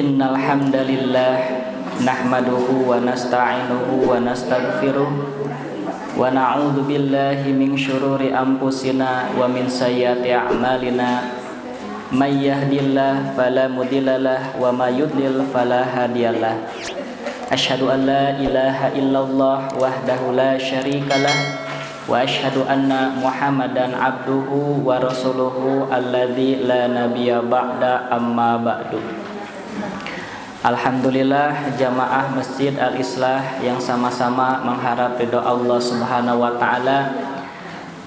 Innal hamdalillah nahmaduhu wa nasta'inuhu wa nastaghfiruh wa na'udzu billahi min syururi anfusina wa min sayyiati a'malina may yahdihillahu fala mudhillalah wa may yudlil fala hadiyalah. Asyhadu an la ilaha illallah wahdahu la syarikalah wa asyhadu anna Muhammadan abduhu wa rasuluhu alladzi la nabiyya ba'da amma ba'du. Alhamdulillah jamaah Masjid Al-Islah yang sama-sama mengharap ridho Allah Subhanahu wa taala.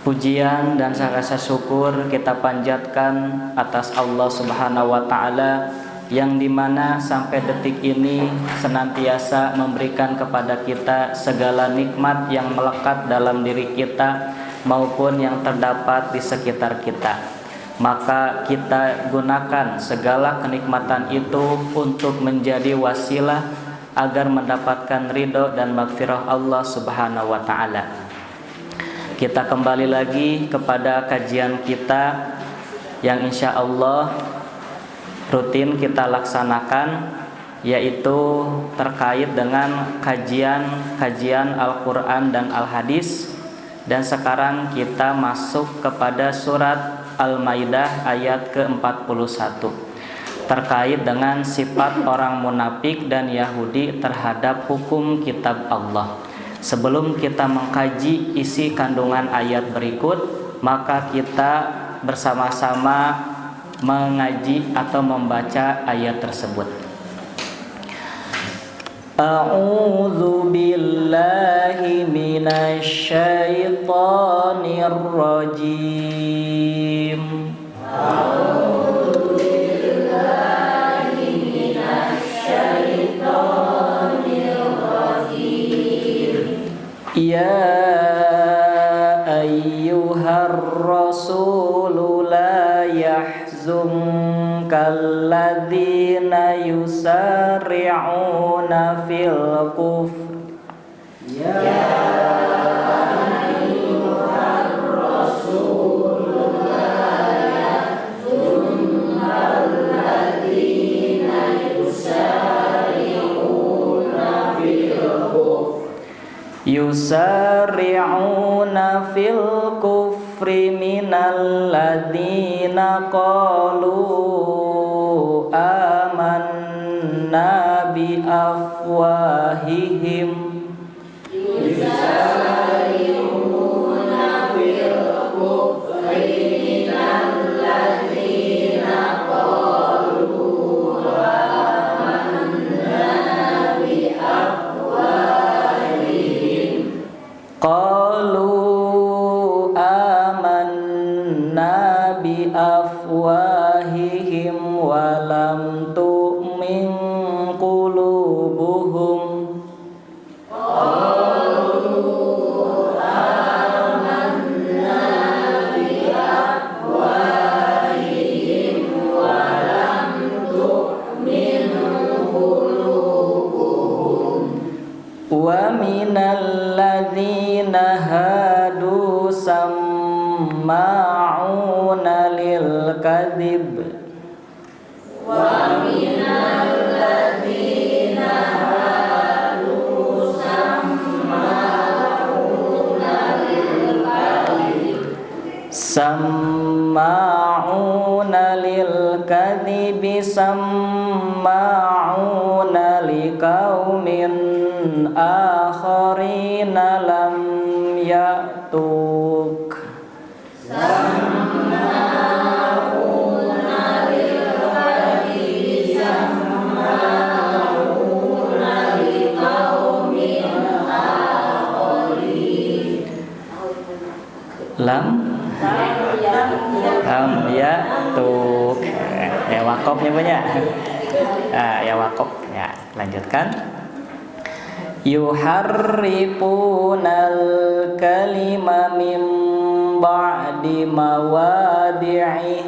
Pujian dan rasa syukur kita panjatkan atas Allah Subhanahu wa taala yang dimana sampai detik ini senantiasa memberikan kepada kita segala nikmat yang melekat dalam diri kita maupun yang terdapat di sekitar kita. Maka kita gunakan segala kenikmatan itu untuk menjadi wasilah agar mendapatkan ridho dan maghfirah Allah Subhanahu wa taala. Kita kembali lagi kepada kajian kita yang insya Allah rutin kita laksanakan, yaitu terkait dengan kajian Al-Quran dan Al-Hadis. Dan sekarang kita masuk kepada surat Al-Maidah ayat ke-41 terkait dengan sifat orang munafik dan Yahudi terhadap hukum kitab Allah. Sebelum kita mengkaji isi kandungan ayat berikut, maka kita bersama-sama mengaji atau membaca ayat tersebut. A'udzu billahi minasy syaithanir rajim. A'udzu billahi minasy syaithanir rajim. Ya ayyuhar rasulu la kalladzina yusari'una fil kufr. Ya ayyuhar rasul la yahzunka alladzina yusari'una fil kufr. Yusari'una fil kufri minal ladzina qalu amanna bi afwahihim. Yusari'una fil kufri minal ladzina qalu amanna bi afwahihim. Qalu amanna bi afwahihim walam tu'min qulubuhum. Qalu amanna bi afwahihim walam tu'min qulubuhum. Wa minal ladzina hadu samma'una lil kadhib. Wa minal ladzina hadu samma'una lil kadhib. Samma'una lil kadhibi samma'una liqaumin akharina lam ya'tuk. Lam ya tuh ya wakofnya punya ya wakof ya. Lanjutkan. Yuharrifunal kalima min ba'di mawadi'ih.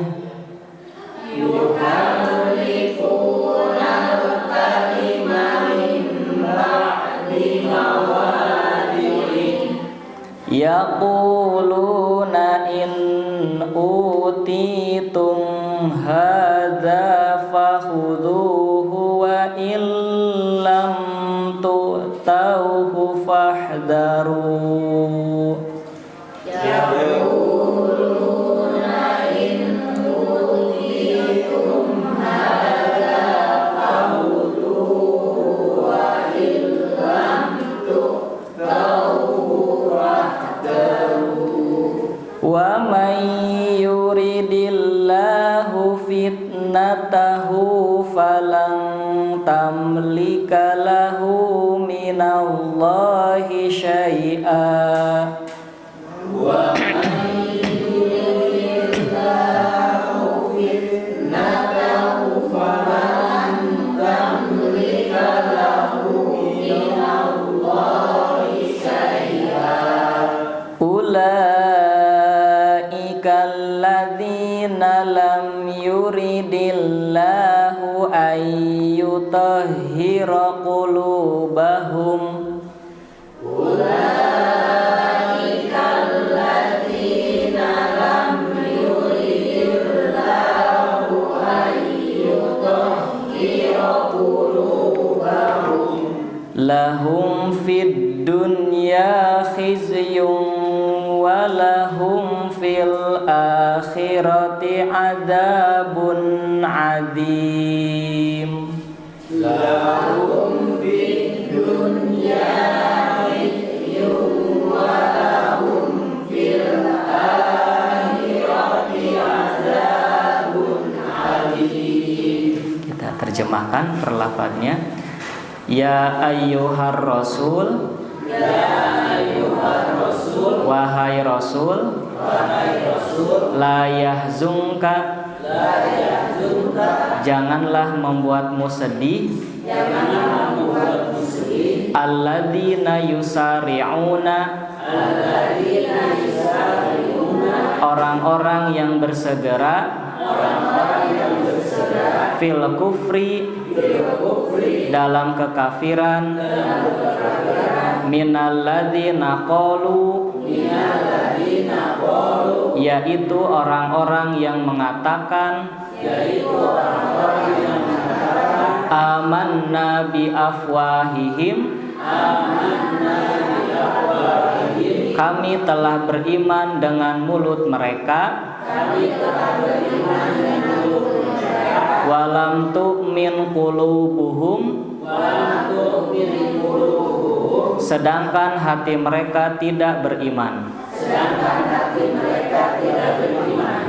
Yuharrifunal kalima min ba'di mawadi'ih. Yaquluna in utitum hadza fakhudhuhu tu'tauhu fahdharu. Yaquluna in utitum hadza fakhudhuhu wa in lam tu'tauhu fahdharu. Wa may yuridillahu fitnatahu falan tamlika lahu minallahi syai'a. Wa may yuridillahu fitnatahu falan tamlika lahu minallahi syai'a. Ulaika alladzina lam yuridillahu an yutahhira qulubahum. Ulaika alladzina lam yuridillahu an yutahhira qulubahum. Lahum fid dunya khizyun wa lahum fil akhirati adzabun adzim. Lahum fid dunya khizyun wa lahum fil akhirati adzabun adzim. Kita terjemahkan perlafadznya. Ya ayyuhar rasul, wahai rasul, la yahzunka, janganlah membuatmu sedih, alladzina yusari'una, orang-orang yang bersegera, fil kufri, dalam kekafiran, minalladzina qalu, yaitu orang-orang yang mengatakan, amanna bi afwahihim, kami telah beriman dengan mulut mereka, walam tu'min qulubuhum, sedangkan hati mereka tidak beriman.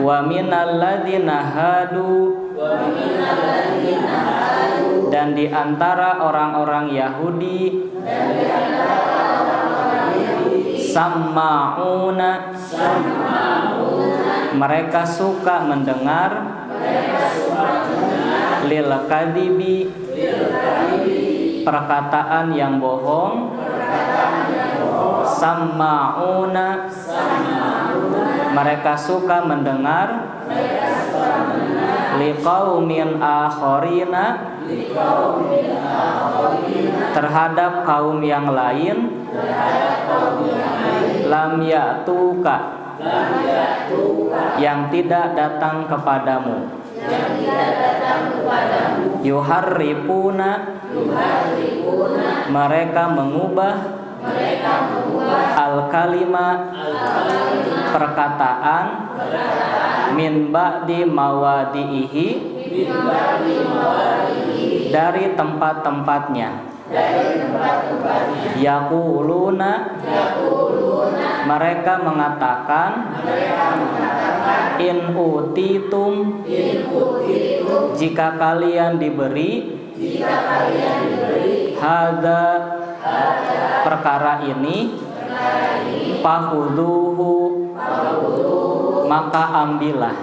Wa minal ladzina hadu, dan di antara orang-orang Yahudi, samma'una, mereka suka mendengar, lil kadibi, perkataan yang bohong, samma'una, mereka suka mendengar, liqaumin akharina, terhadap kaum yang lain, lam ya'tuka, yang tidak datang kepadamu, yuharrifuna, mereka mengubah, al-kalima, perkataan, min ba'di mawadi'ihi, dari tempat-tempatnya, yaquluna, mereka mengatakan, in utitum, jika kalian diberi, hadza, perkara ini, fakhudhuhu, maka ambillah,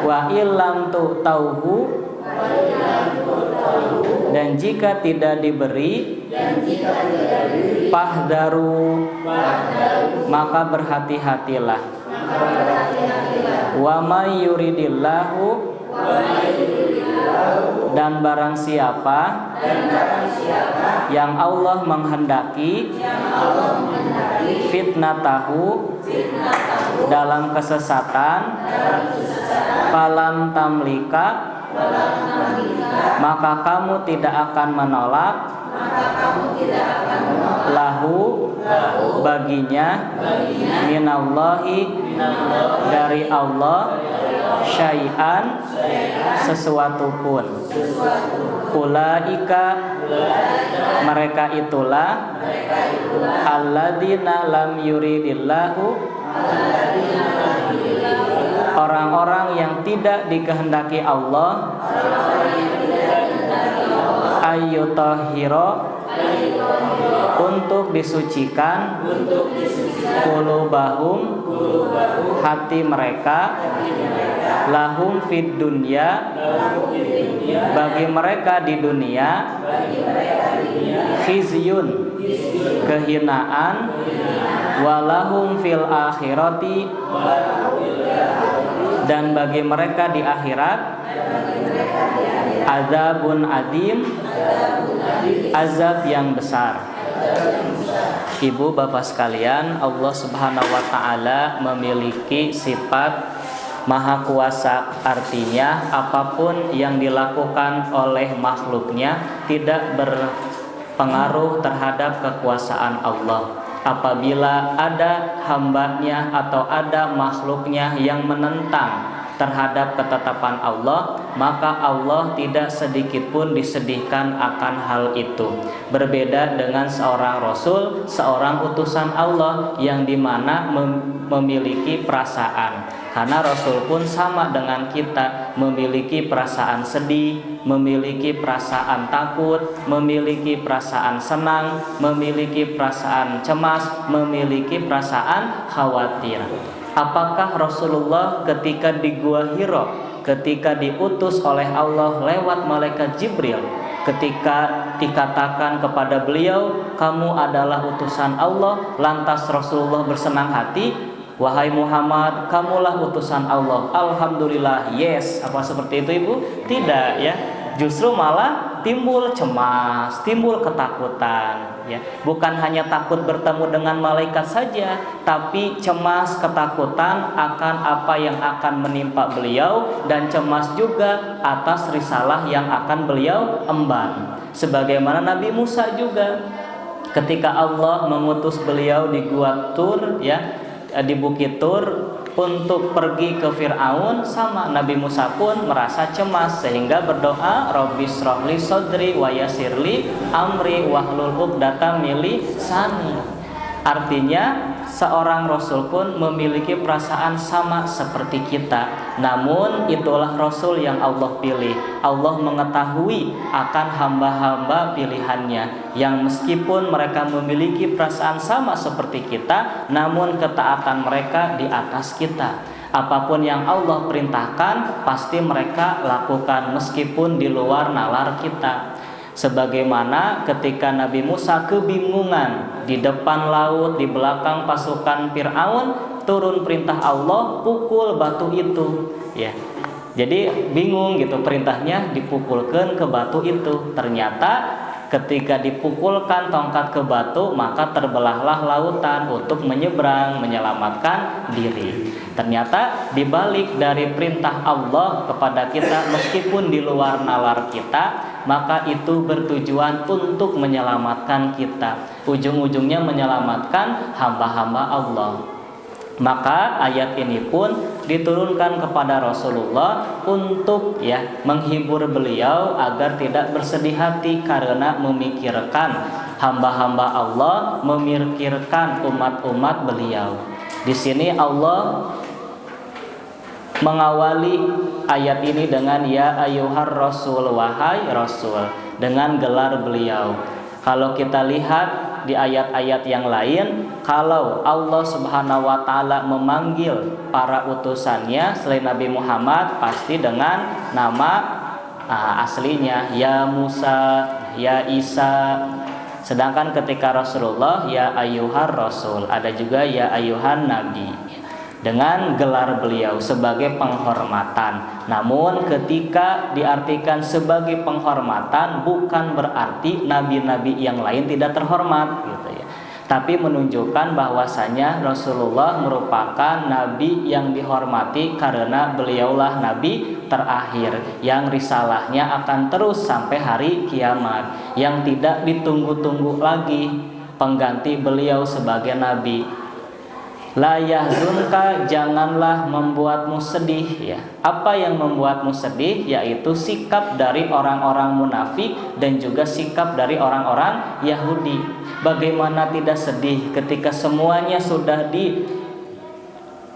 wa illam tu'tauhu, dan jika tidak diberi, fahdharu, maka berhati-hatilah. Wa may yuridillahu, dan barang siapa yang Allah menghendaki, fitnatahu, dalam kesesatan, falam tamlika, maka kamu tidak akan menolak, lahu baginya minallahi dari Allah syai'an sesuatu pun. Ulaika mereka itulah alladzina lam yuridillahu orang-orang yang tidak dikehendaki Allah ayyutahhira untuk disucikan qulubahum hati mereka lahum fid dunya bagi mereka di dunia khizyun kehinaan walahum fil akhirati dan bagi mereka di akhirat azabun adim azab yang besar. Ibu bapak sekalian, Allah Subhanahu wa taala memiliki sifat maha kuasa, artinya apapun yang dilakukan oleh makhluknya tidak berpengaruh terhadap kekuasaan Allah. Apabila ada hambanya atau ada makhluknya yang menentang terhadap ketetapan Allah, maka Allah tidak sedikit pun disedihkan akan hal itu. Berbeda dengan seorang Rasul, seorang utusan Allah yang dimana memiliki perasaan. Karena Rasul pun sama dengan kita, memiliki perasaan sedih, memiliki perasaan takut, memiliki perasaan senang, memiliki perasaan cemas, memiliki perasaan khawatir. Apakah Rasulullah ketika di Gua Hira, ketika diutus oleh Allah lewat malaikat Jibril, ketika dikatakan kepada beliau, kamu adalah utusan Allah, lantas Rasulullah bersenang hati, wahai Muhammad, kamulah utusan Allah, alhamdulillah, yes, apa seperti itu Ibu? Tidak ya, justru malah timbul cemas, timbul ketakutan ya. Bukan hanya takut bertemu dengan malaikat saja, tapi cemas, ketakutan akan apa yang akan menimpa beliau, dan cemas juga atas risalah yang akan beliau emban. Sebagaimana Nabi Musa juga, ketika Allah mengutus beliau di Gua Tur ya, di Bukit Tur untuk pergi ke Fir'aun, sama Nabi Musa pun merasa cemas sehingga berdoa, Rabbi shrahli sodri wa yassirli amri wahlul 'uqdatam min lisani. Artinya seorang Rasul pun memiliki perasaan sama seperti kita. Namun itulah Rasul yang Allah pilih. Allah mengetahui akan hamba-hamba pilihannya yang meskipun mereka memiliki perasaan sama seperti kita, namun ketaatan mereka di atas kita. Apapun yang Allah perintahkan pasti mereka lakukan meskipun di luar nalar kita. Sebagaimana ketika Nabi Musa kebingungan di depan laut, di belakang pasukan Fir'aun, turun perintah Allah, pukul batu itu ya. Jadi bingung gitu, perintahnya dipukulkan ke batu itu. Ternyata ketika dipukulkan tongkat ke batu, maka terbelahlah lautan untuk menyeberang, menyelamatkan diri. Ternyata dibalik dari perintah Allah kepada kita meskipun di luar nalar kita, maka itu bertujuan untuk menyelamatkan kita. Ujung-ujungnya menyelamatkan hamba-hamba Allah. Maka ayat ini pun diturunkan kepada Rasulullah untuk ya menghibur beliau agar tidak bersedih hati karena memikirkan hamba-hamba Allah, memikirkan umat-umat beliau. Di sini Allah mengawali ayat ini dengan ya ayyuhar rasul, wahai rasul, dengan gelar beliau. Kalau kita lihat di ayat-ayat yang lain, kalau Allah Subhanahu wa taala memanggil para utusannya selain Nabi Muhammad pasti dengan nama aslinya, ya Musa, ya Isa. Sedangkan ketika Rasulullah ya ayyuhar rasul, ada juga ya ayyuhan nabi, dengan gelar beliau sebagai penghormatan. Namun ketika diartikan sebagai penghormatan bukan berarti nabi-nabi yang lain tidak terhormat gitu ya. Tapi menunjukkan bahwasanya Rasulullah merupakan nabi yang dihormati karena beliaulah nabi terakhir yang risalahnya akan terus sampai hari kiamat. yang tidak ditunggu-tunggu lagi pengganti beliau sebagai nabi. La yahzunka, janganlah membuatmu sedih ya. Apa yang membuatmu sedih? Yaitu sikap dari orang-orang munafik dan juga sikap dari orang-orang Yahudi. Bagaimana tidak sedih ketika semuanya sudah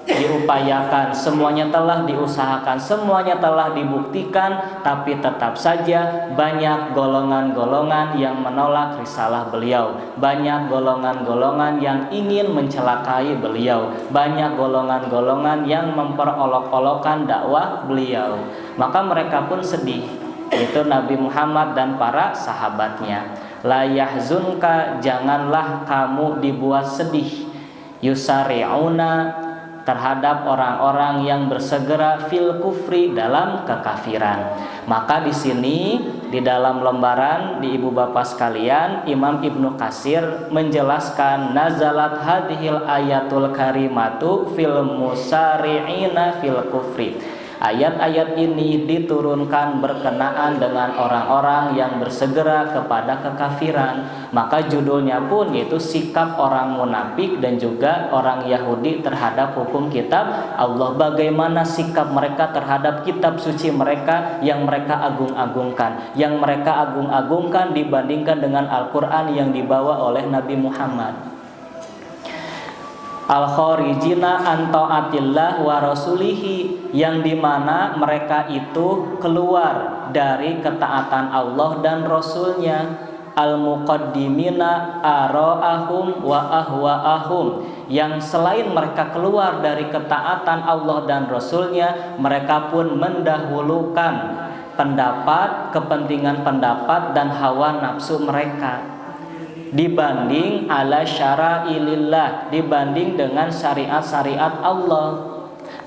diupayakan, semuanya telah diusahakan, semuanya telah dibuktikan, tapi tetap saja banyak golongan-golongan yang menolak risalah beliau, banyak golongan-golongan yang ingin mencelakai beliau, banyak golongan-golongan yang memperolok-olokkan dakwah beliau. Maka mereka pun sedih, yaitu Nabi Muhammad dan para sahabatnya. La yahzunka, janganlah kamu dibuat sedih, yusari'una, terhadap orang-orang yang bersegera fil kufri, dalam kekafiran. Maka di sini di dalam lembaran di ibu bapak sekalian, Imam Ibnu Katsir menjelaskan nazalat hadhil ayatul karimatu fil musari'ina fil kufri. Ayat-ayat ini diturunkan berkenaan dengan orang-orang yang bersegera kepada kekafiran. Maka judulnya pun yaitu sikap orang munafik dan juga orang Yahudi terhadap hukum kitab Allah. Bagaimana sikap mereka terhadap kitab suci mereka yang mereka agung-agungkan, yang mereka agung-agungkan dibandingkan dengan Al-Quran yang dibawa oleh Nabi Muhammad. Al-kharijina an ta'atillah wa rasulihi, yang dimana mereka itu keluar dari ketaatan Allah dan Rasulnya. Al-muqaddimina ara'ahum wa ahwa'ahum, yang selain mereka keluar dari ketaatan Allah dan Rasulnya, mereka pun mendahulukan pendapat, kepentingan pendapat dan hawa nafsu mereka dibanding ala syara'ilillah, dibanding dengan syariat-syariat Allah.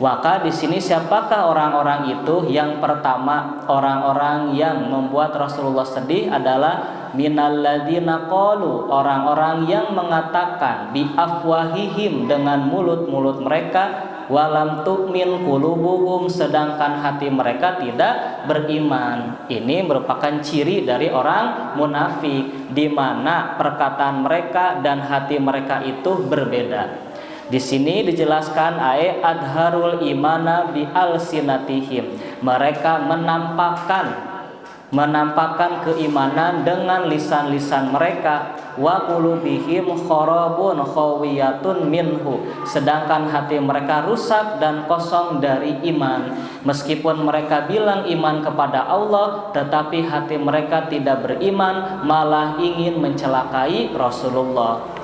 Maka di sini siapakah orang-orang itu? Yang pertama, orang-orang yang membuat Rasulullah sedih adalah minalladzina qalu, orang-orang yang mengatakan bi afwahihim, dengan mulut-mulut mereka, walam tu'min qulubuhum, sedangkan hati mereka tidak beriman. Ini merupakan ciri dari orang munafik, di mana perkataan mereka dan hati mereka itu berbeda. Di sini dijelaskan adharul imana bi alsinatihim, mereka menampakkan keimanan dengan lisan-lisan mereka, wa qulubihim kharabun khawiyatun minhu, sedangkan hati mereka rusak dan kosong dari iman. Meskipun mereka bilang iman kepada Allah, tetapi hati mereka tidak beriman, malah ingin mencelakai Rasulullah.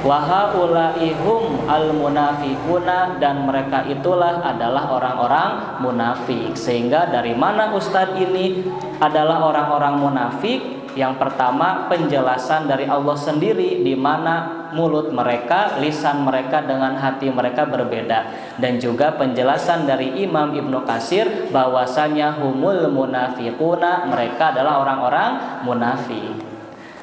Wa haulaihum al-munafiquna, dan mereka itulah adalah orang-orang munafik. Sehingga dari mana Ustadz ini adalah orang-orang munafik? Yang pertama, penjelasan dari Allah sendiri, di mana mulut mereka, lisan mereka dengan hati mereka berbeda. Dan juga penjelasan dari Imam Ibnu Katsir bahwasanya humul munafiquna, mereka adalah orang-orang munafik.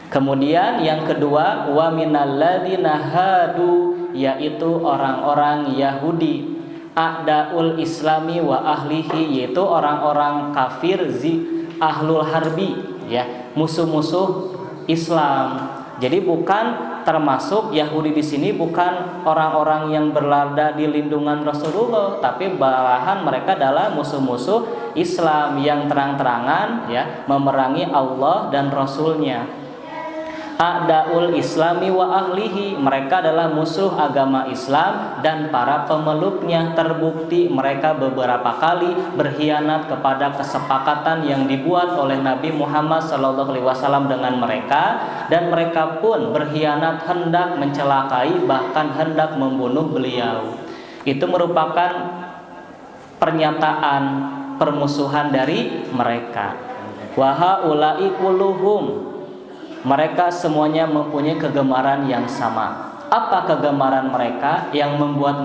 Kemudian yang kedua, wa minalladzina hadu, yaitu orang-orang Yahudi, a'daul islami wa ahlihi, yaitu orang-orang kafir, ahlul harbi, ya, musuh-musuh Islam. Jadi bukan termasuk Yahudi di sini bukan orang-orang yang berlada di lindungan Rasulullah, tapi malahan mereka adalah musuh-musuh Islam yang terang-terangan ya memerangi Allah dan Rasulnya. A'daul islami wa ahlihi, mereka adalah musuh agama Islam dan para pemeluknya. Terbukti mereka beberapa kali berkhianat kepada kesepakatan yang dibuat oleh Nabi Muhammad SAW dengan mereka, dan mereka pun berkhianat, hendak mencelakai, bahkan hendak membunuh beliau. Itu merupakan pernyataan permusuhan dari mereka. Wa haula'i kulluhum, mereka semuanya mempunyai kegemaran yang sama. Apa kegemaran mereka yang membuat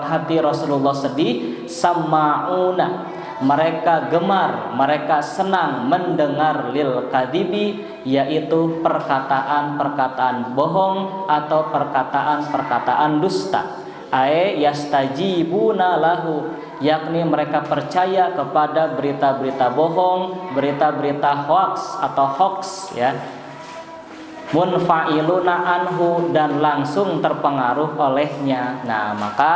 hati Rasulullah sedih? Sama'una, mereka gemar, mereka senang mendengar lil kadibi, yaitu perkataan-perkataan bohong atau perkataan-perkataan dusta. Yastajibuna lahu, yakni mereka percaya kepada berita-berita bohong, berita-berita hoax atau hoax ya, munfa'iluna anhu, dan langsung terpengaruh olehnya. Nah, maka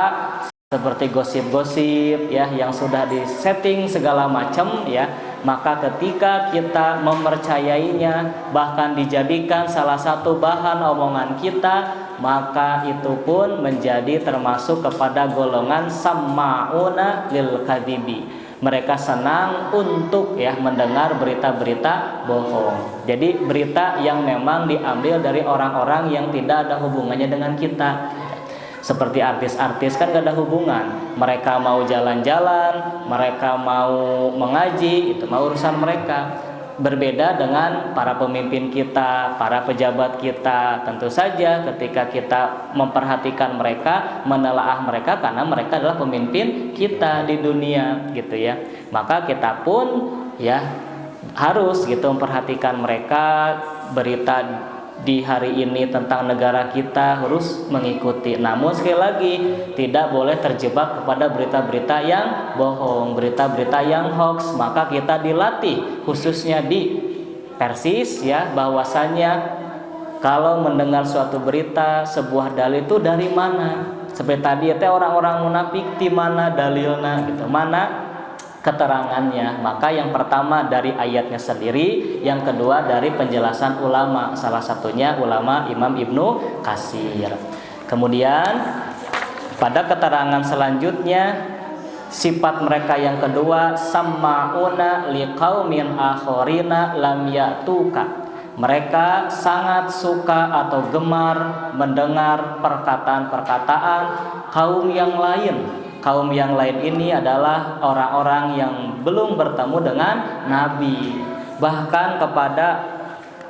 seperti gosip-gosip ya yang sudah disetting segala macam ya, maka ketika kita mempercayainya, bahkan dijadikan salah satu bahan omongan kita, maka itu pun menjadi termasuk kepada golongan samma'una lil kadzibi. Mereka senang untuk ya mendengar berita-berita bohong. Jadi berita yang memang diambil dari orang-orang yang tidak ada hubungannya dengan kita. Seperti artis-artis kan gak ada hubungan. Mereka mau jalan-jalan, mereka mau mengaji, itu mau urusan mereka. Berbeda dengan para pemimpin kita, para pejabat kita. Tentu saja ketika kita memperhatikan mereka, menelaah mereka, karena mereka adalah pemimpin kita di dunia gitu ya. Maka kita pun ya harus gitu memperhatikan mereka. Berita di hari ini tentang negara kita harus mengikuti. Namun sekali lagi tidak boleh terjebak kepada berita-berita yang bohong, berita-berita yang hoax. Maka kita dilatih khususnya di Persis ya, bahwasanya kalau mendengar suatu berita, sebuah dalil itu dari mana? Seperti tadi itu orang-orang munafik di mana dalilnya gitu, mana keterangannya. Maka yang pertama dari ayatnya sendiri, yang kedua dari penjelasan ulama, salah satunya ulama Imam Ibnu Katsir. Kemudian pada keterangan selanjutnya, sifat mereka yang kedua, samma'una liqaumin akharina lam ya'tuka. Mereka sangat suka atau gemar mendengar perkataan-perkataan kaum yang lain. Kaum yang lain ini adalah orang-orang yang belum bertemu dengan Nabi. Bahkan kepada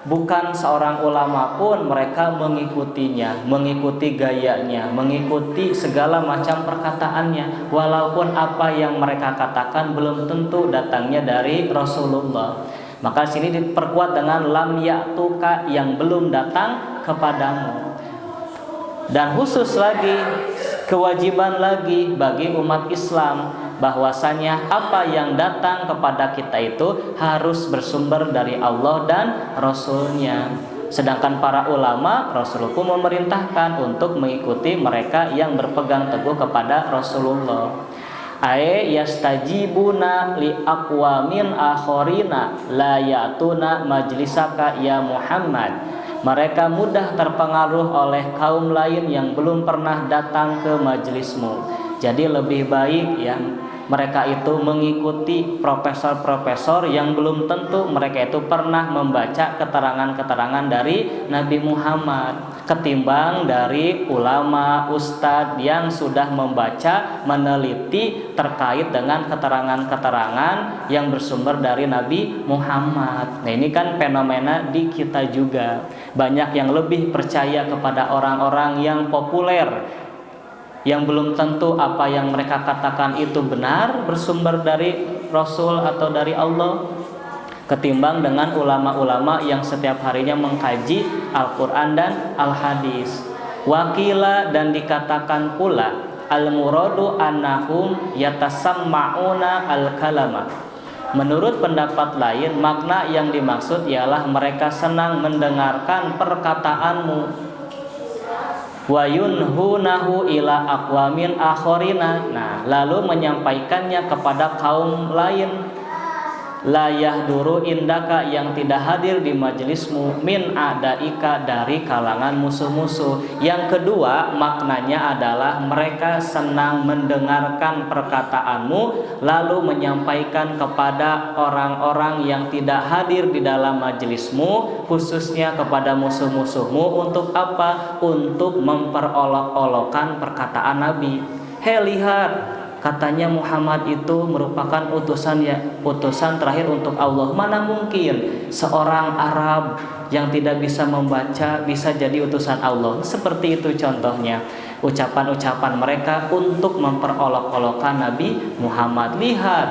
bukan seorang ulama pun mereka mengikutinya, mengikuti gayanya, mengikuti segala macam perkataannya. Walaupun apa yang mereka katakan belum tentu datangnya dari Rasulullah. Maka sini diperkuat dengan lam ya'tuka, yang belum datang kepadamu. Dan khusus lagi, kewajiban lagi bagi umat Islam, bahwasanya apa yang datang kepada kita itu harus bersumber dari Allah dan Rasulnya. Sedangkan para ulama, Rasulullah pun memerintahkan untuk mengikuti mereka yang berpegang teguh kepada Rasulullah. Yastajibuna li aqwamin akhorina la ya'tuna majlisaka ya Muhammad. Mereka mudah terpengaruh oleh kaum lain yang belum pernah datang ke majelismu. Jadi lebih baik ya mereka itu mengikuti profesor-profesor yang belum tentu mereka itu pernah membaca keterangan-keterangan dari Nabi Muhammad, ketimbang dari ulama, ustadz yang sudah membaca, meneliti terkait dengan keterangan-keterangan yang bersumber dari Nabi Muhammad. Nah, ini kan fenomena di kita juga. Banyak yang lebih percaya kepada orang-orang yang populer, yang belum tentu apa yang mereka katakan itu benar bersumber dari Rasul atau dari Allah, ketimbang dengan ulama-ulama yang setiap harinya mengkaji Al-Quran dan Al-Hadis. Wakila, dan dikatakan pula, al-muradu annahum yatasamma'una al-kalama. Menurut pendapat lain, makna yang dimaksud ialah mereka senang mendengarkan perkataanmu. Wa yunhunahu ila aqwamin akhorina. Nah, lalu menyampaikannya kepada kaum lain. La yahduru indaka, yang tidak hadir di majelismu, min adaika, dari kalangan musuh-musuh. Yang kedua maknanya adalah mereka senang mendengarkan perkataanmu, lalu menyampaikan kepada orang-orang yang tidak hadir di dalam majelismu, khususnya kepada musuh-musuhmu. Untuk apa? Untuk memperolok-olokkan perkataan Nabi. Lihat, katanya Muhammad itu merupakan utusan terakhir untuk Allah. Mana mungkin seorang Arab yang tidak bisa membaca bisa jadi utusan Allah? Seperti itu contohnya ucapan-ucapan mereka untuk memperolok-olokkan Nabi Muhammad. Lihat,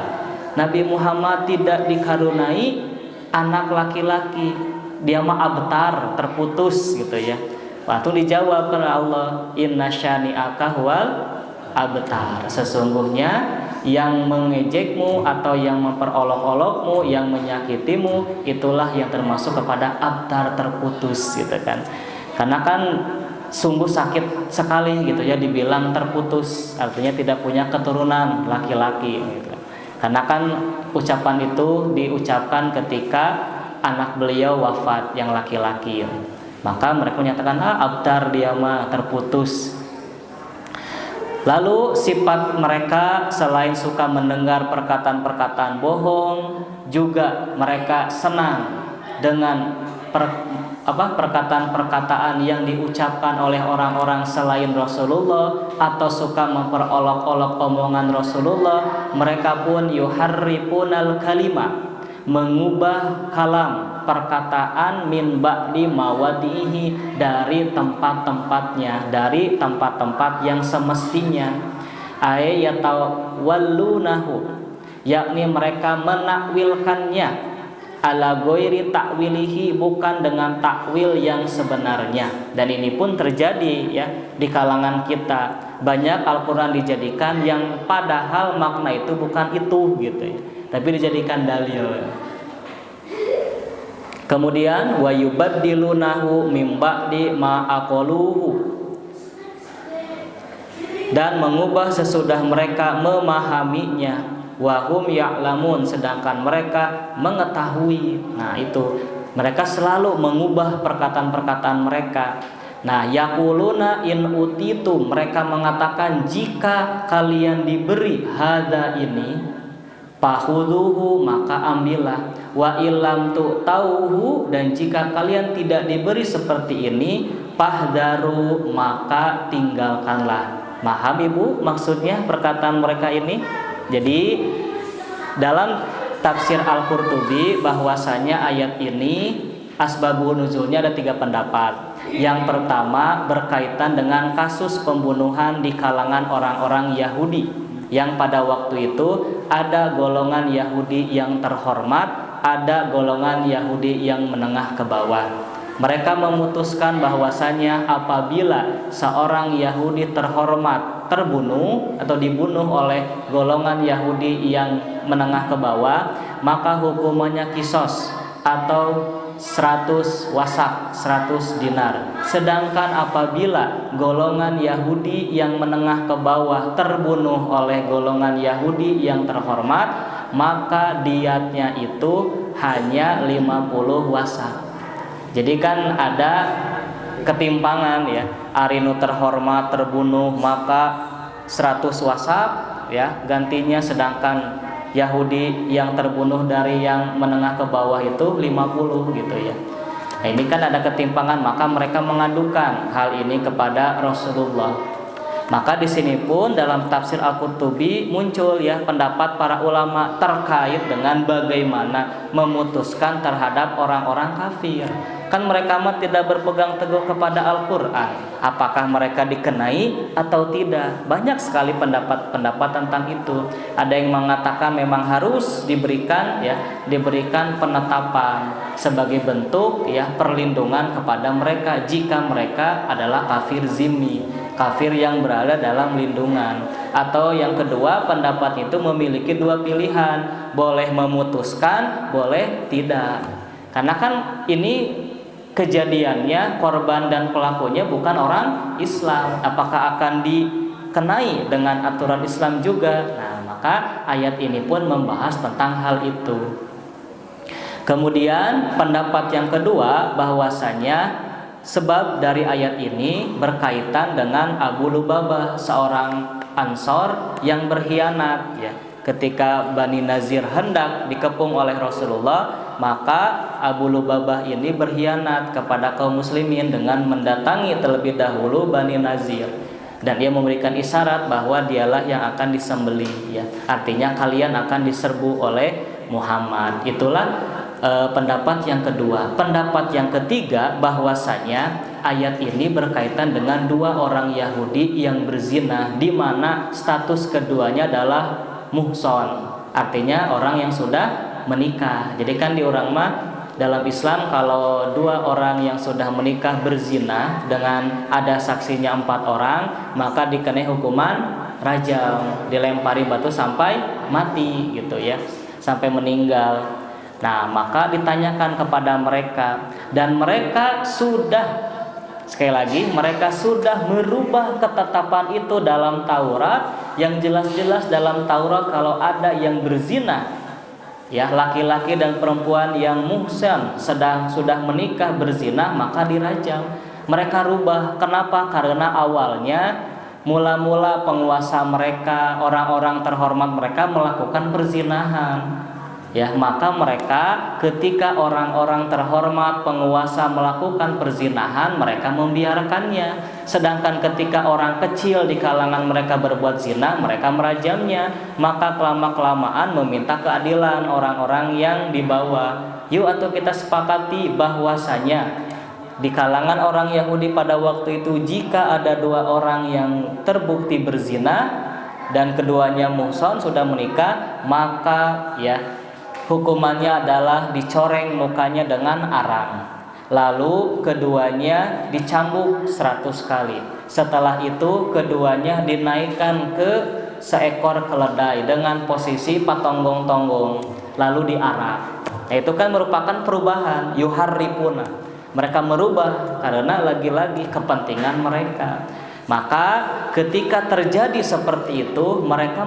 Nabi Muhammad tidak dikaruniai anak laki-laki, dia mah abtar, terputus gitu ya. Waktu dijawab oleh Allah, inna syani'aka huwal abtar, sesungguhnya yang mengejekmu atau yang memperolok-olokmu, yang menyakitimu, itulah yang termasuk kepada abtar terputus gitu kan. Karena kan sungguh sakit sekali gitu ya dibilang terputus, artinya tidak punya keturunan laki-laki gitu. Karena kan ucapan itu diucapkan ketika anak beliau wafat yang laki-laki. Maka mereka menyatakan abtar dia mah terputus. Lalu sifat mereka selain suka mendengar perkataan-perkataan bohong, juga mereka senang dengan perkataan-perkataan yang diucapkan oleh orang-orang selain Rasulullah, atau suka memperolok-olok omongan Rasulullah. Mereka pun yuharrifunal kalima, mengubah kalam perkataan min ba'di mawadihi, dari tempat-tempatnya, dari tempat-tempat yang semestinya. Ayatawallunahu, yakni mereka menakwilkannya, ala ghairi takwilihi, bukan dengan takwil yang sebenarnya. Dan ini pun terjadi ya di kalangan kita. Banyak Al-Qur'an dijadikan yang padahal makna itu bukan itu gitu ya, tapi dijadikan dalil. Kemudian wa yubaddilunahu mim ba'di ma aqaluhu, dan mengubah sesudah mereka memahaminya, wa hum ya'lamun, sedangkan mereka mengetahui. Nah, itu mereka selalu mengubah perkataan-perkataan mereka. Nah, yaquluna in utitu, mereka mengatakan jika kalian diberi hada ini, fakhudhuhu, maka ambillah, wa illam tu'tauhu, dan jika kalian tidak diberi seperti ini, fahdharu, maka tinggalkanlah. Paham Ibu maksudnya perkataan mereka ini? Jadi dalam tafsir Al-Qurtubi bahwasanya ayat ini asbabun nuzulnya ada 3 pendapat. Yang pertama berkaitan dengan kasus pembunuhan di kalangan orang-orang Yahudi, yang pada waktu itu ada golongan Yahudi yang terhormat, ada golongan Yahudi yang menengah ke bawah. Mereka memutuskan bahwasanya apabila seorang Yahudi terhormat terbunuh atau dibunuh oleh golongan Yahudi yang menengah ke bawah, maka hukumannya kisos atau 100 wasak, 100 dinar. Sedangkan apabila golongan Yahudi yang menengah ke bawah terbunuh oleh golongan Yahudi yang terhormat, maka diatnya itu hanya 50 wasak. Jadi kan ada ketimpangan ya. Arinu terhormat terbunuh maka 100 wasak ya gantinya, sedangkan Yahudi yang terbunuh dari yang menengah ke bawah itu 50 gitu ya. Nah, ini kan ada ketimpangan, maka mereka mengadukan hal ini kepada Rasulullah. Maka di sini pun dalam tafsir Al-Qurtubi muncul ya pendapat para ulama terkait dengan bagaimana memutuskan terhadap orang-orang kafir. Kan mereka mah tidak berpegang teguh kepada Al-Qur'an. Apakah mereka dikenai atau tidak? Banyak sekali pendapat-pendapat tentang itu. Ada yang mengatakan memang harus diberikan penetapan sebagai bentuk ya perlindungan kepada mereka jika mereka adalah kafir zimmi, kafir yang berada dalam lindungan. Atau yang kedua, pendapat itu memiliki 2 pilihan, boleh memutuskan, boleh tidak. Karena kan ini kejadiannya korban dan pelakunya bukan orang Islam, apakah akan dikenai dengan aturan Islam juga? Nah, maka ayat ini pun membahas tentang hal itu. Kemudian pendapat yang kedua bahwasanya sebab dari ayat ini berkaitan dengan Abu Lubabah, seorang Ansor yang berkhianat ya. Ketika Bani Nazir hendak dikepung oleh Rasulullah, maka Abu Lubabah ini berkhianat kepada kaum muslimin dengan mendatangi terlebih dahulu Bani Nazir, dan dia memberikan isyarat bahwa dialah yang akan disembelih ya. Artinya kalian akan diserbu oleh Muhammad. Itulah pendapat yang kedua. Pendapat yang ketiga bahwasanya ayat ini berkaitan dengan 2 orang Yahudi yang berzina, di mana status keduanya adalah muhson, artinya orang yang sudah menikah. Jadi kan di orang mah dalam Islam kalau 2 orang yang sudah menikah berzina dengan ada saksinya 4 orang, maka dikenai hukuman rajam, dilempari batu sampai mati gitu ya, sampai meninggal. Nah, maka ditanyakan kepada mereka, dan mereka sudah, sekali lagi, mereka sudah merubah ketetapan itu dalam Taurat, yang jelas-jelas dalam Taurat kalau ada yang berzina, ya, laki-laki dan perempuan yang muhsan sudah menikah berzina, maka dirajam. Mereka rubah. Kenapa? Karena awalnya mula-mula penguasa mereka, orang-orang terhormat mereka melakukan perzinahan. Ya, maka mereka ketika orang-orang terhormat penguasa melakukan perzinahan, mereka membiarkannya. Sedangkan ketika orang kecil di kalangan mereka berbuat zina, mereka merajamnya. Maka kelama-kelamaan meminta keadilan orang-orang yang di bawah. Yuk, atau kita sepakati bahwasanya di kalangan orang Yahudi pada waktu itu, jika ada dua orang yang terbukti berzina dan keduanya muhsan sudah menikah, maka ya hukumannya adalah dicoreng mukanya dengan arang, lalu keduanya dicambuk 100 kali. Setelah itu keduanya dinaikkan ke seekor keledai dengan posisi patonggong-tonggong, lalu diarak. Nah, itu kan merupakan perubahan, yuharrifuna. Mereka merubah karena lagi-lagi kepentingan mereka. Maka ketika terjadi seperti itu, mereka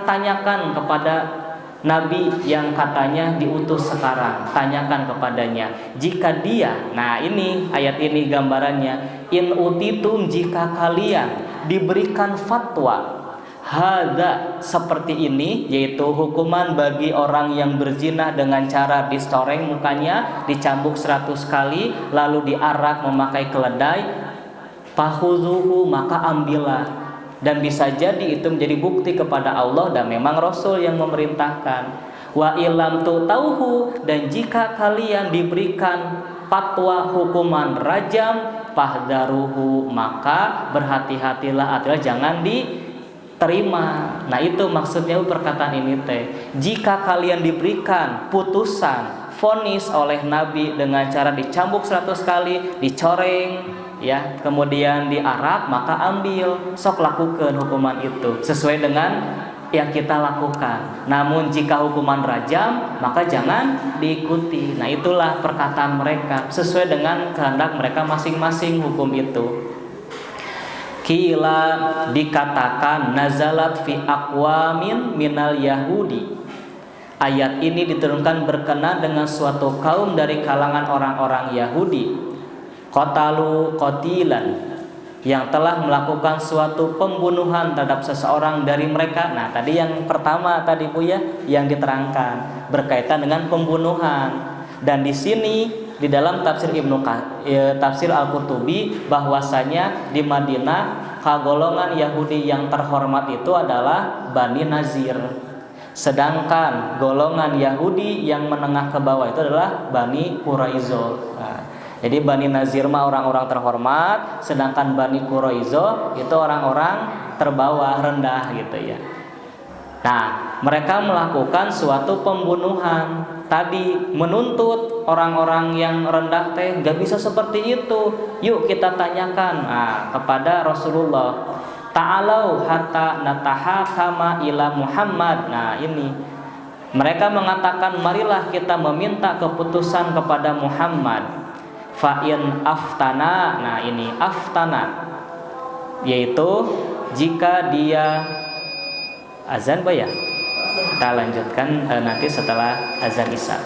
tanyakan kepada Nabi yang katanya diutus sekarang, tanyakan kepadanya jika dia, nah ini ayat ini gambarannya, in utitum, jika kalian diberikan fatwa hadza seperti ini, yaitu hukuman bagi orang yang berzina dengan cara dicoreng mukanya, dicambuk 100 kali, lalu diarak memakai keledai, fahuzuhu, maka ambillah. Dan bisa jadi itu menjadi bukti kepada Allah dan memang Rasul yang memerintahkan. Wa ilam tutauhu, dan jika kalian diberikan fatwa hukuman rajam, fahdharuhu, maka berhati-hatilah, artinya jangan diterima. Nah, itu maksudnya perkataan ini teh. Jika kalian diberikan putusan, vonis oleh Nabi dengan cara dicambuk 100 kali, dicoreng, ya, kemudian diarak, maka ambil, sok lakukan hukuman itu sesuai dengan yang kita lakukan. Namun jika hukuman rajam, maka jangan diikuti. Nah, itulah perkataan mereka sesuai dengan kehendak mereka masing-masing hukum itu. Kila, dikatakan nazalat fi aqwamin minal yahudi. Ayat ini diturunkan berkenaan dengan suatu kaum dari kalangan orang-orang Yahudi. Qatalu qatilan, yang telah melakukan suatu pembunuhan terhadap seseorang dari mereka. Nah, tadi yang pertama tadi Bu ya, yang diterangkan berkaitan dengan pembunuhan. Dan di sini di dalam tafsir tafsir Al-Qurtubi bahwasanya di Madinah golongan Yahudi yang terhormat itu adalah Bani Nazir. Sedangkan golongan Yahudi yang menengah ke bawah itu adalah Bani Quraizo. Nah, jadi Bani Nazir mah orang-orang terhormat, sedangkan Bani Quraizo itu orang-orang terbawah, rendah gitu ya. Nah, mereka melakukan suatu pembunuhan. Tadi menuntut orang-orang yang rendah teh gak bisa seperti itu. Yuk kita tanyakan kepada Rasulullah. Ta'alau hatta natahakama ila Muhammad. Nah, ini mereka mengatakan marilah kita meminta keputusan kepada Muhammad. Fa'in aftana, nah ini aftana, yaitu jika dia azan ya. Kita lanjutkan nanti setelah azan Isya.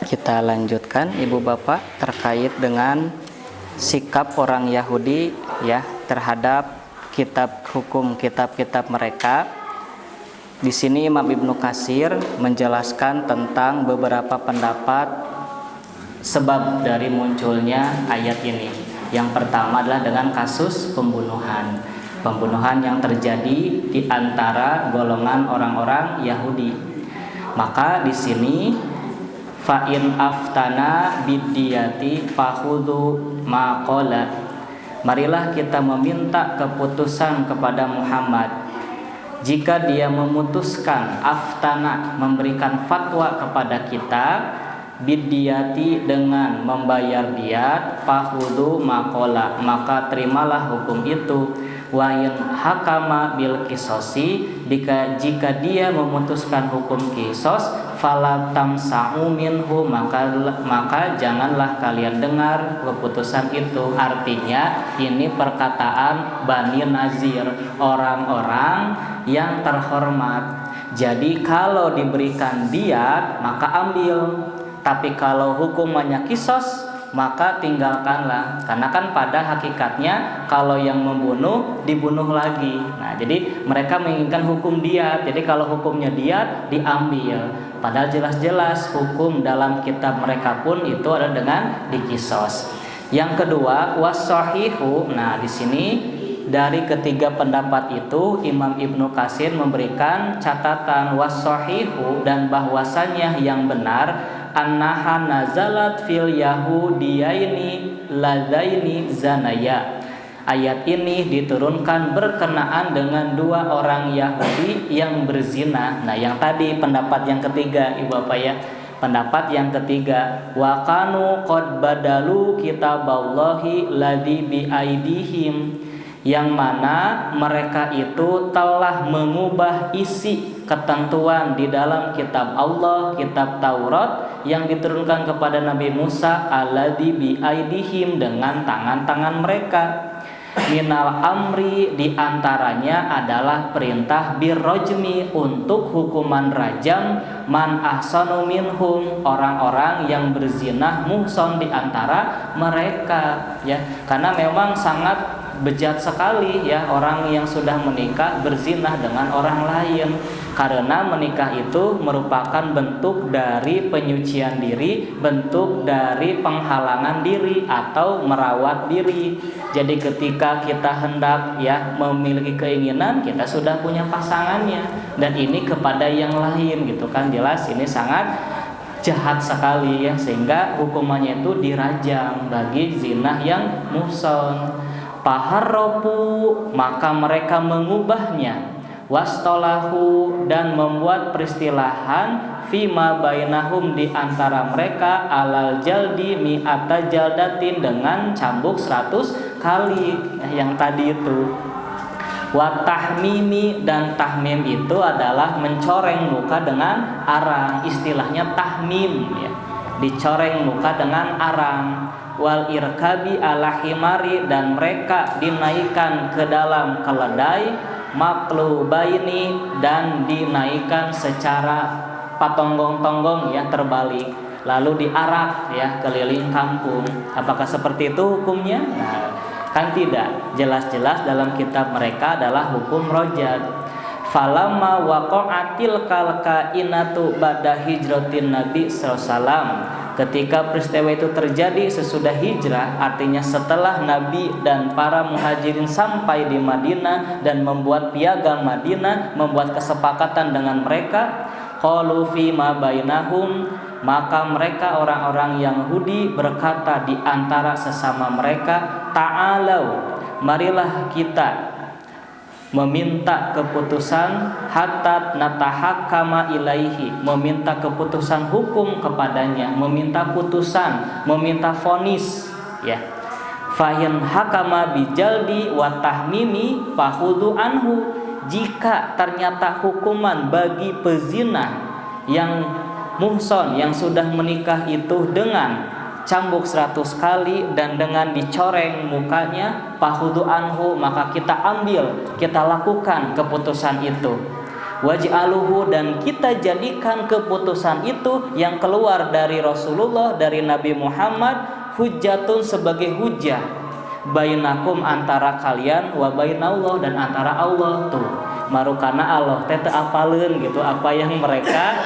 Kita lanjutkan Ibu Bapak terkait dengan sikap orang Yahudi ya terhadap kitab-kitab mereka. Di sini Imam Ibnu Katsir menjelaskan tentang beberapa pendapat sebab dari munculnya ayat ini. Yang pertama adalah dengan kasus pembunuhan yang terjadi di antara golongan orang-orang Yahudi. Maka di sini fa'in aftana bidiyati fahudu maqala. Marilah kita meminta keputusan kepada Muhammad. Jika dia memutuskan aftana, memberikan fatwa kepada kita, bidiyati dengan membayar diat, fahudu maqala, maka terimalah hukum itu. Wa in hakama bil qisosi, jika dia memutuskan hukum qisos, fala tamsa'u minhu, maka janganlah kalian dengar keputusan itu. Artinya ini perkataan Bani Nazir, orang-orang yang terhormat. Jadi kalau diberikan diat maka ambil, tapi kalau hukumannya qisos maka tinggalkanlah, karena kan pada hakikatnya kalau yang membunuh dibunuh lagi. Nah, jadi mereka menginginkan hukum diat. Jadi kalau hukumnya diat diambil, padahal jelas-jelas hukum dalam kitab mereka pun itu ada dengan dikisos. Yang kedua was-shahihu. Nah, di sini dari ketiga pendapat itu Imam Ibnu Katsir memberikan catatan was-shahihu, dan bahwasannya yang benar annaha nazalat fil yahudiyaini ladaini zanaya. Ayat ini diturunkan berkenaan dengan dua orang Yahudi yang berzina. Nah, yang tadi pendapat yang ketiga Ibu Bapak ya. Pendapat yang ketiga, wa kanu qad badalu kitaballahi ladzi bi aidihim, yang mana mereka itu telah mengubah isi ketentuan di dalam kitab Allah, kitab Taurat yang diturunkan kepada Nabi Musa, alladzi bi aidihim, dengan tangan-tangan mereka. Minal amri, diantaranya adalah perintah birrojmi, untuk hukuman rajam, man ahsanu minhum, orang-orang yang berzina muhson di antara mereka ya, karena memang sangat bejat sekali ya orang yang sudah menikah berzina dengan orang lain, karena menikah itu merupakan bentuk dari penyucian diri, bentuk dari penghalangan diri atau merawat diri. Jadi ketika kita hendak ya memiliki keinginan, kita sudah punya pasangannya, dan ini kepada yang lain gitu kan, jelas ini sangat jahat sekali ya, sehingga hukumannya itu dirajam bagi zina yang muhson. Paharropu, maka mereka mengubahnya, wastolahu, dan membuat peristilahan, fima bainahum, di antara mereka, alal jaldi mi'ata jaldatin, dengan cambuk 100 kali yang tadi itu. Wa tahmimi, dan tahmim itu adalah mencoreng muka dengan arang, istilahnya tahmim ya, dicoreng muka dengan arang. Wal irkabi ala himari, dan mereka dinaikkan ke dalam keledai, maklubaini, dan dinaikkan secara patonggong-tonggong ya, terbalik, lalu diarak ya keliling kampung. Apakah seperti itu hukumnya? Nah, kan tidak, jelas-jelas dalam kitab mereka adalah hukum rojad. Falamma waqa'atil kalkainatu ba'da hijratin Nabi sallallahu alaihi wasallam, ketika peristiwa itu terjadi sesudah hijrah, artinya setelah Nabi dan para muhajirin sampai di Madinah dan membuat piagam Madinah, membuat kesepakatan dengan mereka, qalu fi ma bainahum, maka mereka orang-orang Yahudi berkata di antara sesama mereka, ta'alau, marilah kita meminta keputusan, hatta natahakama ilaihi, meminta keputusan hukum kepadanya, meminta putusan, meminta vonis ya. Fahin hakama bijaldi wa tahmimi fahudu anhu, jika ternyata hukuman bagi pezina yang muhson, yang sudah menikah itu dengan cambuk 100 kali dan dengan dicoreng mukanya, fahudu anhu, maka kita ambil, kita lakukan keputusan itu. Waj'aluhu, dan kita jadikan keputusan itu yang keluar dari Rasulullah, dari Nabi Muhammad, hujjatun sebagai hujjah bainakum antara kalian wa bainallah, dan antara Allah. Tuh marukana Allah teh teu apaleun gitu apa yang mereka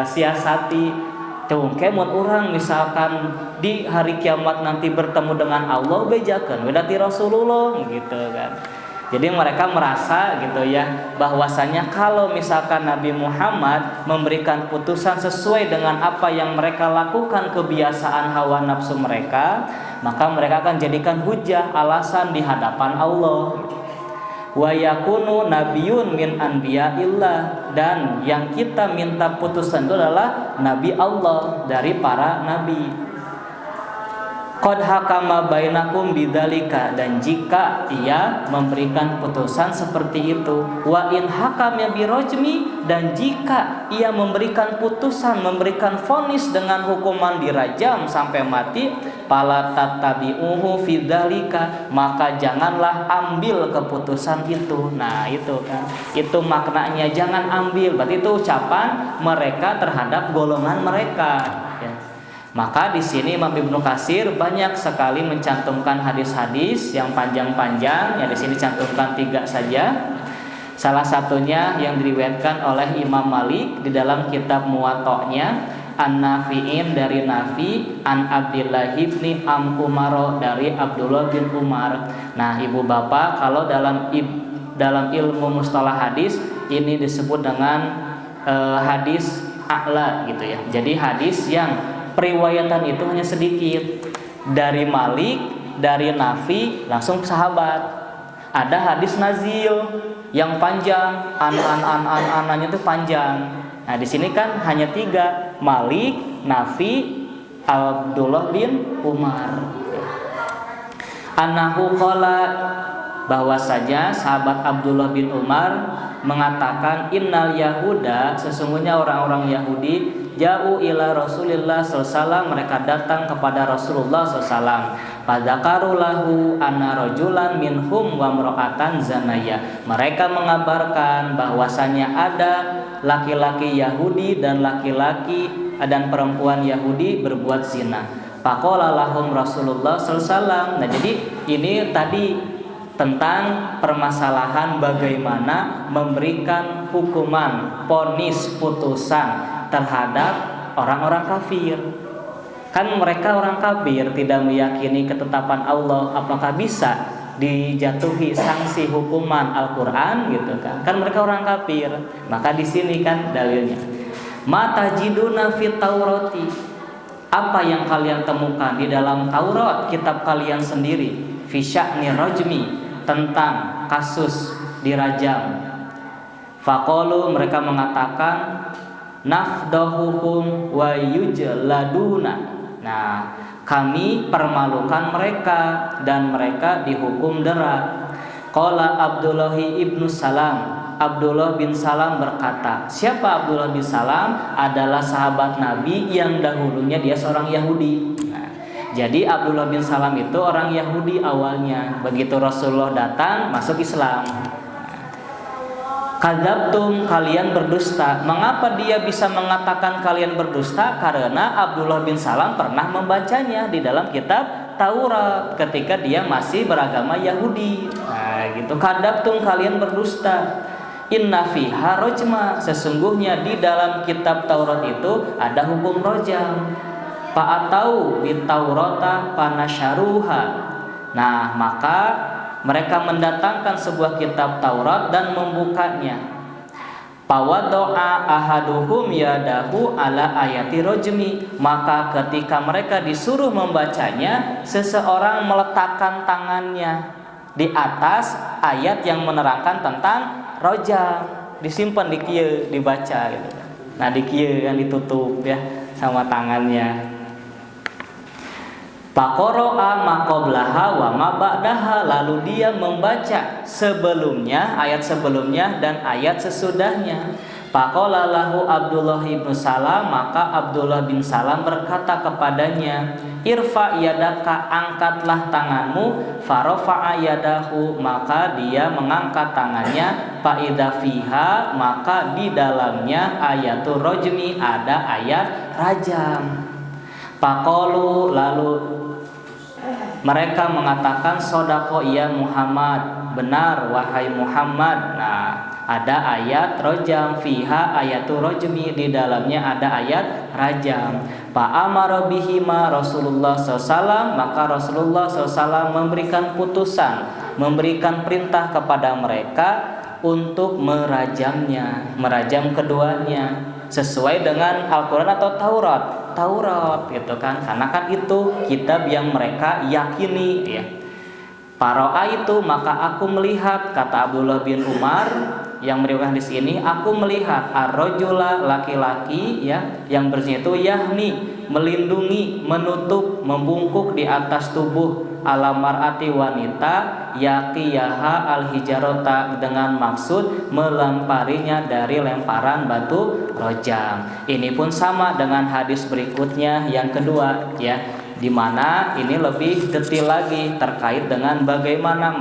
siasati. Tuh kemun orang misalkan di hari kiamat nanti bertemu dengan Allah, bejakeun wedati Rasulullah gitu kan. Jadi mereka merasa gitu ya, bahwasanya kalau misalkan Nabi Muhammad memberikan putusan sesuai dengan apa yang mereka lakukan, kebiasaan hawa nafsu mereka, maka mereka akan jadikan hujah, alasan di hadapan Allah. Wa yakunu nabiyyun min anbiya'illah, dan yang kita minta putusan itu adalah nabi Allah dari para nabi. Qad hakama bainakum bidzalika, dan jika ia memberikan putusan seperti itu, wa in hakama birajmi, dan jika ia memberikan putusan, memberikan vonis dengan hukuman dirajam sampai mati, fala tattabi'uhu fi dzalika, maka janganlah ambil keputusan itu. Nah, itu kan. Itu maknanya, jangan ambil. Berarti itu ucapan mereka terhadap golongan mereka, ya. Maka di sini Imam Ibnu Katsir banyak sekali mencantumkan hadis-hadis yang panjang-panjang. Ya, di sini cantumkan 3 saja. Salah satunya yang diriwayatkan oleh Imam Malik di dalam kitab Muwatta'nya, An-Nafi'in dari Nafi, An Abdillah ibni Umar dari Abdullah bin Umar. Nah, ibu bapak, kalau dalam ilmu mustalah hadis ini disebut dengan hadis a'la gitu ya. Jadi hadis yang periwayatan itu hanya sedikit, dari Malik, dari Nafi, langsung sahabat. Ada hadis nazil yang panjang, ananya itu panjang. Nah, di sini kan hanya 3, Malik, Nafi, Abdullah bin Umar. Annahu qala, bahwasanya sahabat Abdullah bin Umar mengatakan, innal yahuda, sesungguhnya orang-orang Yahudi, ja'u ila Rasulillah SAW, mereka datang kepada Rasulullah SAW. Fadzakaru lahu anna rajulan minhum wa mra'atan zanaya. Mereka mengabarkan bahwasanya ada laki-laki Yahudi dan perempuan Yahudi berbuat zina. Faqala lahum Rasulullah SAW. Nah, jadi ini tadi tentang permasalahan bagaimana memberikan hukuman, vonis, putusan terhadap orang-orang kafir. Kan mereka orang kafir, tidak meyakini ketetapan Allah, apakah bisa dijatuhi sanksi hukuman Al-Qur'an gitu kan? Kan mereka orang kafir. Maka di sini kan dalilnya. Mata jiduna fit Taurati. Apa yang kalian temukan di dalam Taurat, kitab kalian sendiri, fi sya'ni rajmi, tentang kasus dirajam. Faqalu, mereka mengatakan, nafdahuhum wa yujladuna. Nah, kami permalukan mereka dan mereka dihukum dera. Qala Abdullah ibnu Salam, Abdullah bin Salam berkata. Siapa Abdullah bin Salam? Adalah sahabat Nabi yang dahulunya dia seorang Yahudi. Nah, jadi Abdullah bin Salam itu orang Yahudi awalnya. Begitu Rasulullah datang, masuk Islam. Kadzabtum, kalian berdusta. Mengapa dia bisa mengatakan kalian berdusta? Karena Abdullah bin Salam pernah membacanya di dalam kitab Taurat ketika dia masih beragama Yahudi. Nah, gitu. Kadzabtum, kalian berdusta. Inna fiha rajma, sesungguhnya di dalam kitab Taurat itu ada hukum rajam. Fa'atau bit Taurata panasyaruha. Nah, maka mereka mendatangkan sebuah kitab Taurat dan membukanya. Pawadoa ahaduhum yadahu ala ayati rojmi. Maka ketika mereka disuruh membacanya, seseorang meletakkan tangannya di atas ayat yang menerangkan tentang rojam. Disimpan di kieu, dibaca gitu. Nah, di kieu yang ditutup ya sama tangannya. Faqara'a ma qablaha wa ma ba'daha, lalu dia membaca sebelumnya, ayat sebelumnya dan ayat sesudahnya. Faqala lahu Abdullah bin Salam, maka Abdullah bin Salam berkata kepadanya, irfa yadaka, angkatlah tanganmu. Farafa'a yadahu, maka dia mengangkat tangannya. Fa'idha fiha, maka di dalamnya ayatul rajmi, ada ayat rajam. Faqalu, lalu mereka mengatakan, sodako ya Muhammad, benar wahai Muhammad. Nah, ada ayat rajam, fiha ayatul rajmi, di dalamnya ada ayat rajam. Fa'amara bihima Rasulullah SAW, maka Rasulullah SAW memberikan putusan, memberikan perintah kepada mereka untuk merajamnya, merajam keduanya sesuai dengan Al-Quran atau Taurat gitu kan, karena kan itu kitab yang mereka yakini ya. Paroa itu, maka aku melihat, kata Abdullah bin Umar yang meriwayatkan di sini, aku melihat ar-rajula, laki-laki ya yang berzina itu yahni, melindungi, menutup, membungkuk di atas tubuh ala mar'ati, wanita, yaqiyaha al-hijarota, dengan maksud melemparinya dari lemparan batu rojam. Ini pun sama dengan hadis berikutnya yang kedua ya, di mana ini lebih detail lagi terkait dengan bagaimana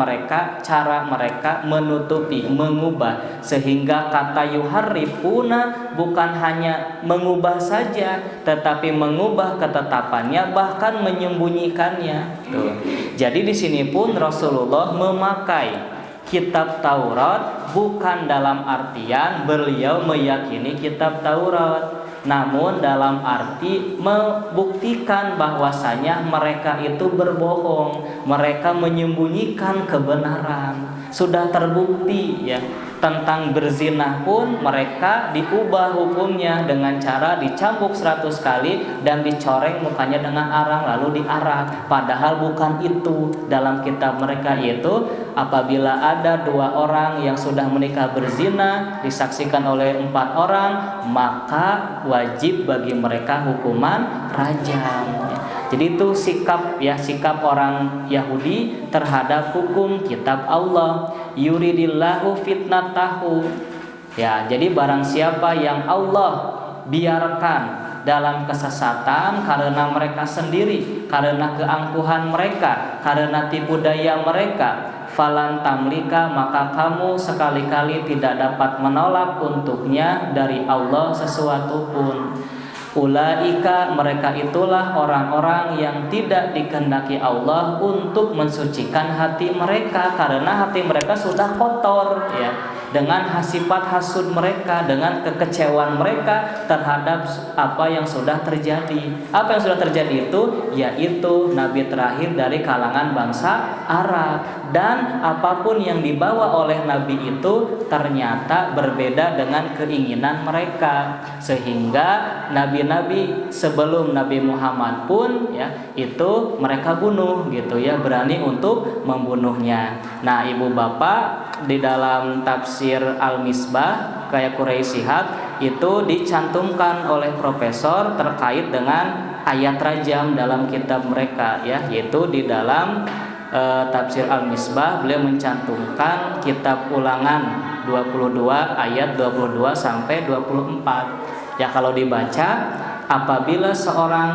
cara mereka menutupi, mengubah, sehingga kata yuharrifuna bukan hanya mengubah saja, tetapi mengubah ketetapannya, bahkan menyembunyikannya. Tuh. Jadi di sini pun Rasulullah memakai kitab Taurat bukan dalam artian beliau meyakini kitab Taurat, namun dalam arti membuktikan bahwasanya mereka itu berbohong, mereka menyembunyikan kebenaran. Sudah terbukti ya, tentang berzina pun mereka diubah hukumnya dengan cara dicambuk 100 kali dan dicoreng mukanya dengan arang lalu diarak. Padahal bukan itu dalam kitab mereka, yaitu apabila ada 2 orang yang sudah menikah berzina disaksikan oleh 4 orang, maka wajib bagi mereka hukuman rajam. Jadi itu sikap orang Yahudi terhadap hukum kitab Allah. Yuridillahu fitnatahu. Ya, jadi barang siapa yang Allah biarkan dalam kesesatan karena mereka sendiri, karena keangkuhan mereka, karena tipu daya mereka, falan tamlika, maka kamu sekali-kali tidak dapat menolak untuknya dari Allah sesuatu pun. Ulaika, mereka itulah orang-orang yang tidak dikehendaki Allah untuk mensucikan hati mereka, karena hati mereka sudah kotor ya, dengan sifat hasud mereka, dengan kekecewaan mereka terhadap apa yang sudah terjadi. Apa yang sudah terjadi itu yaitu nabi terakhir dari kalangan bangsa Arab, dan apapun yang dibawa oleh nabi itu ternyata berbeda dengan keinginan mereka, sehingga nabi-nabi sebelum Nabi Muhammad pun ya itu mereka bunuh gitu ya, berani untuk membunuhnya. Nah, ibu bapak, di dalam tafsir Al-Misbah kayak Quraisy Shihab itu dicantumkan oleh profesor terkait dengan ayat rajam dalam kitab mereka ya, yaitu di dalam tafsir Al-Misbah beliau mencantumkan kitab Ulangan 22 ayat 22 sampai 24. Ya, kalau dibaca, apabila seorang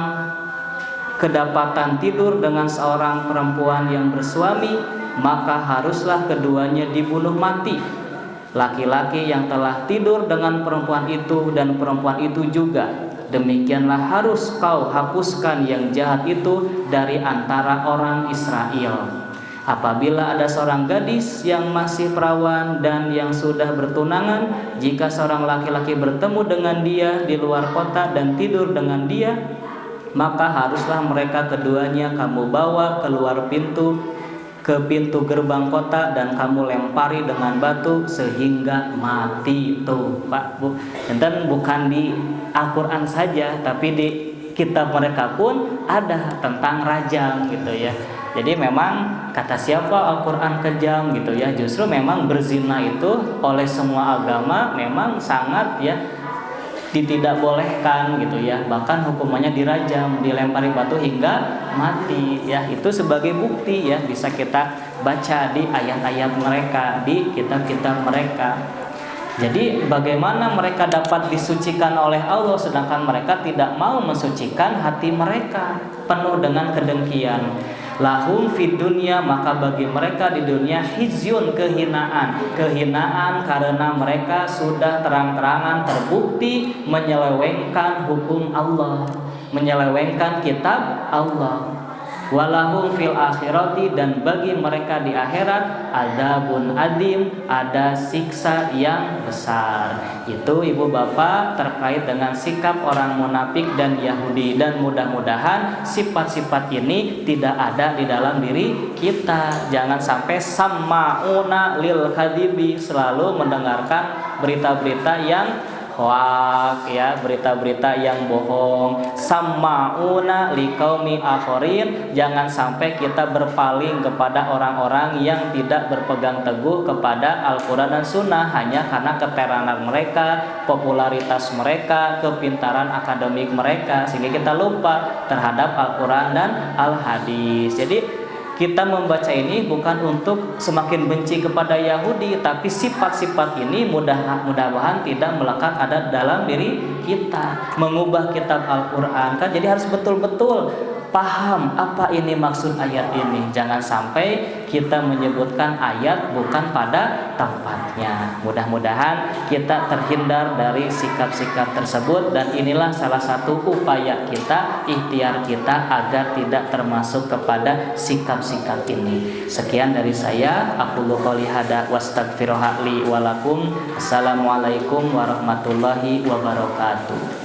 kedapatan tidur dengan seorang perempuan yang bersuami, maka haruslah keduanya dibunuh mati. Laki-laki yang telah tidur dengan perempuan itu dan perempuan itu juga, demikianlah harus kau hapuskan yang jahat itu dari antara orang Israel. Apabila ada seorang gadis yang masih perawan dan yang sudah bertunangan, jika seorang laki-laki bertemu dengan dia di luar kota dan tidur dengan dia, maka haruslah mereka keduanya kamu bawa keluar ke pintu gerbang kota dan kamu lempari dengan batu sehingga mati. Tuh Pak Bu, dan bukan di Al-Quran saja, tapi di kitab mereka pun ada tentang rajam gitu ya. Jadi memang kata siapa Al-Quran kejam gitu ya, justru memang berzina itu oleh semua agama memang sangat ya tidak bolehkan gitu ya, bahkan hukumannya dirajam, dilempari batu hingga mati ya. Itu sebagai bukti ya, bisa kita baca di ayat-ayat mereka, di kitab-kitab mereka. Jadi bagaimana mereka dapat disucikan oleh Allah sedangkan mereka tidak mau mensucikan hati mereka, penuh dengan kedengkian. Lahum fid dunya, maka bagi mereka di dunia khizyun, kehinaan karena mereka sudah terang-terangan terbukti menyelewengkan hukum Allah, menyelewengkan kitab Allah. Walahum fil akhirati, dan bagi mereka di akhirat adzabun adim, ada siksa yang besar. Itu ibu bapak terkait dengan sikap orang munafik dan Yahudi, dan mudah-mudahan sifat-sifat ini tidak ada di dalam diri kita. Jangan sampai sama'una lil kadibi, selalu mendengarkan berita-berita yang hoak, ya, berita-berita yang bohong. Sama'una liqaumi akharin, jangan sampai kita berpaling kepada orang-orang yang tidak berpegang teguh kepada Al-Quran dan Sunnah hanya karena keterangan mereka, popularitas mereka, kepintaran akademik mereka, sehingga kita lupa terhadap Al-Quran dan Al-Hadis. Jadi kita membaca ini bukan untuk semakin benci kepada Yahudi, tapi sifat-sifat ini mudah-mudahan tidak melekat ada dalam diri kita. Mengubah kitab Al-Quran kan, jadi harus betul-betul paham apa ini maksud ayat ini. Jangan sampai kita menyebutkan ayat bukan pada tempatnya. Mudah-mudahan kita terhindar dari sikap-sikap tersebut, dan inilah salah satu upaya kita, ikhtiar kita agar tidak termasuk kepada sikap-sikap ini. Sekian dari saya, aqulu qouli hada wastaghfirullaha li wa lakum. Assalamualaikum warahmatullahi wabarakatuh.